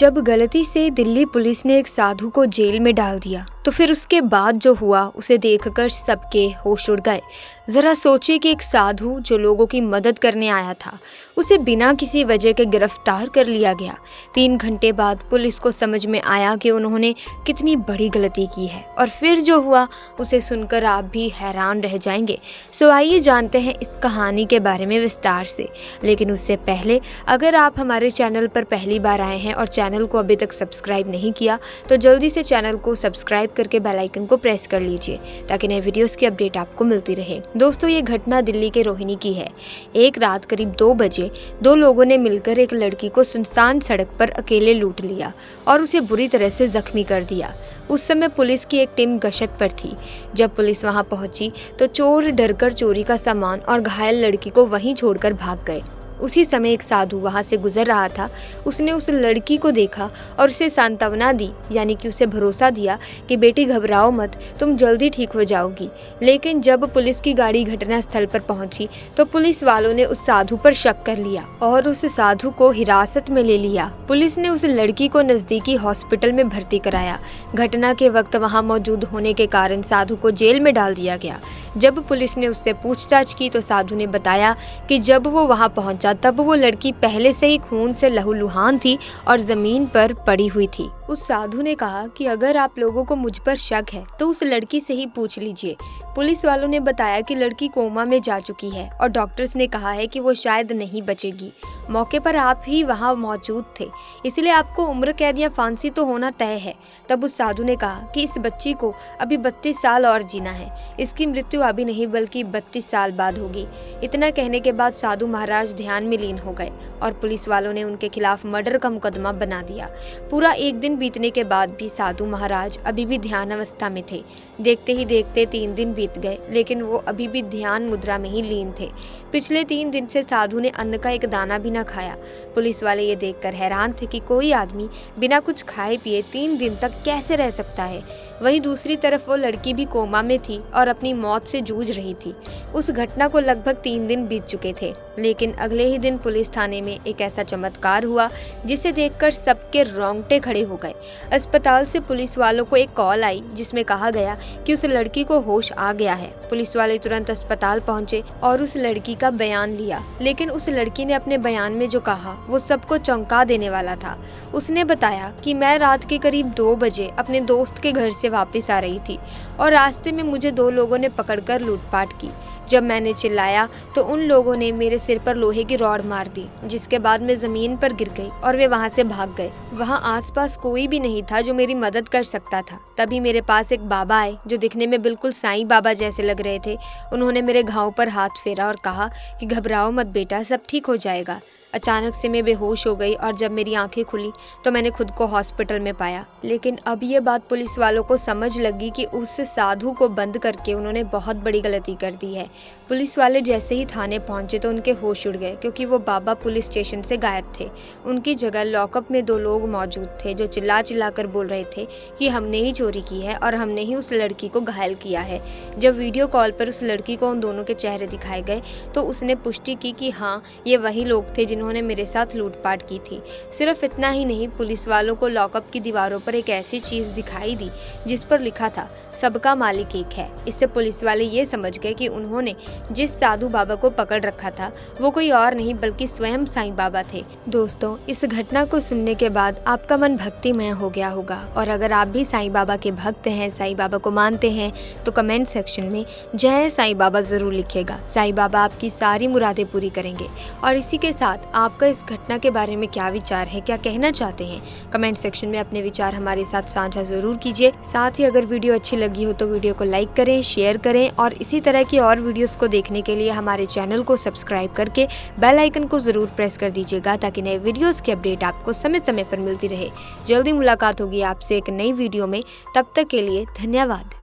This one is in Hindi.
जब गलती से दिल्ली पुलिस ने एक साधु को जेल में डाल दिया तो फिर उसके बाद जो हुआ उसे देखकर सबके होश उड़ गए। जरा सोचिए कि एक साधु जो लोगों की मदद करने आया था उसे बिना किसी वजह के गिरफ्तार कर लिया गया। 3 घंटे बाद पुलिस को समझ में आया कि उन्होंने कितनी बड़ी गलती की है और फिर जो हुआ उसे सुनकर आप भी हैरान रह जाएंगे। सो आइए जानते हैं इस कहानी के बारे में विस्तार से। लेकिन उससे पहले अगर आप हमारे चैनल पर पहली बार आए हैं और चैनल को अभी तक सब्सक्राइब नहीं किया तो जल्दी से चैनल को सब्सक्राइब करके बेल आइकन को प्रेस कर लीजिए ताकि नए वीडियोस की अपडेट आपको मिलती रहे। दोस्तों, ये घटना दिल्ली के रोहिणी की है। एक रात करीब 2 बजे 2 लोगों ने मिलकर एक लड़की को सुनसान सड़क पर अकेले लूट लिया और उसे बुरी तरह से जख्मी कर दिया। उस समय पुलिस की एक टीम गश्त पर थी। जब पुलिस वहां पहुंची तो चोर डरकर चोरी का सामान और घायल लड़की को वहीं छोड़कर भाग गए। उसी समय एक साधु वहां से गुजर रहा था। उसने उस लड़की को देखा और उसे सांत्वना दी, यानी कि उसे भरोसा दिया कि बेटी घबराओ मत, तुम जल्दी ठीक हो जाओगी। लेकिन जब पुलिस की गाड़ी घटनास्थल पर पहुंची तो पुलिस वालों ने उस साधु पर शक कर लिया और उस साधु को हिरासत में ले लिया। पुलिस ने उस लड़की को नजदीकी हॉस्पिटल में भर्ती कराया। घटना के वक्त वहां मौजूद होने के कारण साधु को जेल में डाल दिया गया। जब पुलिस ने उससे पूछताछ की तो साधु ने बताया कि जब वो वहां पहुंचा तब वो लड़की पहले से ही खून से लहूलुहान थी और जमीन पर पड़ी हुई थी। उस साधु ने कहा कि अगर आप लोगों को मुझ पर शक है तो उस लड़की से ही पूछ लीजिए। पुलिस वालों ने बताया कि लड़की कोमा में जा चुकी है और डॉक्टर्स ने कहा है कि वो शायद नहीं बचेगी। मौके पर आप ही वहां मौजूद थे, इसलिए आपको उम्र कैद या फांसी तो होना तय है। तब उस साधु ने कहा कि इस बच्ची को अभी 32 साल और जीना है, इसकी मृत्यु अभी नहीं बल्कि 32 साल बाद होगी। इतना कहने के बाद साधु महाराज ध्यान में लीन हो गए और पुलिस वालों ने उनके खिलाफ मर्डर का मुकदमा बना दिया। पूरा 1 दिन बीतने के बाद भी साधु महाराज अभी भी ध्यान अवस्था में थे। देखते ही देखते 3 दिन बीत गए, लेकिन वो अभी भी ध्यान मुद्रा में ही लीन थे। पिछले 3 दिन से साधु ने अन्न का एक दाना भी न खाया। पुलिस वाले ये देखकर हैरान थे कि कोई आदमी बिना कुछ खाए पिए 3 दिन तक कैसे रह सकता है। वहीं दूसरी तरफ वो लड़की भी कोमा में थी और अपनी मौत से जूझ रही थी। उस घटना को लगभग 3 दिन बीत चुके थे, लेकिन अगले ही दिन पुलिस थाने में एक ऐसा चमत्कार हुआ जिसे देखकर सबके रोंगटे खड़े हो गए। अस्पताल से पुलिस वालों को एक कॉल आई जिसमें कहा गया कि उस लड़की को होश आ गया है। पुलिस वाले तुरंत अस्पताल पहुंचे और उस लड़की का बयान लिया, लेकिन उस लड़की ने अपने बयान में जो कहा वो सबको चौंका देने वाला था। उसने बताया कि मैं रात के करीब 2 बजे अपने दोस्त के घर से वापस आ रही थी और रास्ते में मुझे 2 लोगों ने पकड़कर लूटपाट की। जब मैंने चिल्लाया तो उन लोगों ने मेरे सिर पर लोहे की रॉड मार दी, जिसके बाद मैं जमीन पर गिर गई और वे वहां से भाग गए। वहां आसपास कोई भी नहीं था जो मेरी मदद कर सकता था। तभी मेरे पास एक बाबा आए जो दिखने में बिल्कुल साईं बाबा जैसे लग रहे थे। उन्होंने मेरे घाव पर हाथ फेरा और कहा कि घबराओ मत बेटा, सब ठीक हो जाएगा। अचानक से मैं बेहोश हो गई और जब मेरी आंखें खुली तो मैंने खुद को हॉस्पिटल में पाया। लेकिन अब ये बात पुलिस वालों को समझ लगी कि उस साधु को बंद करके उन्होंने बहुत बड़ी गलती कर दी है। पुलिस वाले जैसे ही थाने पहुंचे तो उनके होश उड़ गए, क्योंकि वो बाबा पुलिस स्टेशन से गायब थे। उनकी जगह लॉकअप में 2 लोग मौजूद थे जो चिल्ला चिल्ला कर बोल रहे थे कि हमने ही चोरी की है और हमने ही उस लड़की को घायल किया है। जब वीडियो कॉल पर उस लड़की को उन दोनों के चेहरे दिखाए गए तो उसने पुष्टि की कि हाँ, ये वही लोग थे जिन्होंने मेरे साथ लूटपाट की थी। सिर्फ इतना ही नहीं, पुलिस वालों को लॉकअप की दीवारों पर एक ऐसी चीज दिखाई दी जिस पर लिखा था सबका मालिक एक है। इससे पुलिस वाले ये समझ गए कि उन्होंने जिस साधु बाबा को पकड़ रखा था वो कोई और नहीं बल्कि स्वयं साईं बाबा थे। दोस्तों, इस घटना को सुनने के बाद आपका मन भक्तिमय हो गया होगा और अगर आप भी साईं बाबा के भक्त हैं, साईं बाबा को मानते हैं तो कमेंट सेक्शन में जय साईं बाबा जरूर लिखिएगा। साईं बाबा आपकी सारी मुरादें पूरी करेंगे। और इसी के साथ आपका इस घटना के बारे में क्या विचार है, क्या कहना चाहते हैं, कमेंट सेक्शन में अपने विचार हमारे साथ साझा जरूर कीजिए। साथ ही अगर वीडियो अच्छी लगी हो तो वीडियो को लाइक करें, शेयर करें और इसी तरह की और वीडियोस को देखने के लिए हमारे चैनल को सब्सक्राइब करके बेल आइकन को जरूर प्रेस कर दीजिएगा ताकि नए वीडियोस की अपडेट आपको समय समय पर मिलती रहे। जल्दी मुलाकात होगी आपसे एक नई वीडियो में। तब तक के लिए धन्यवाद।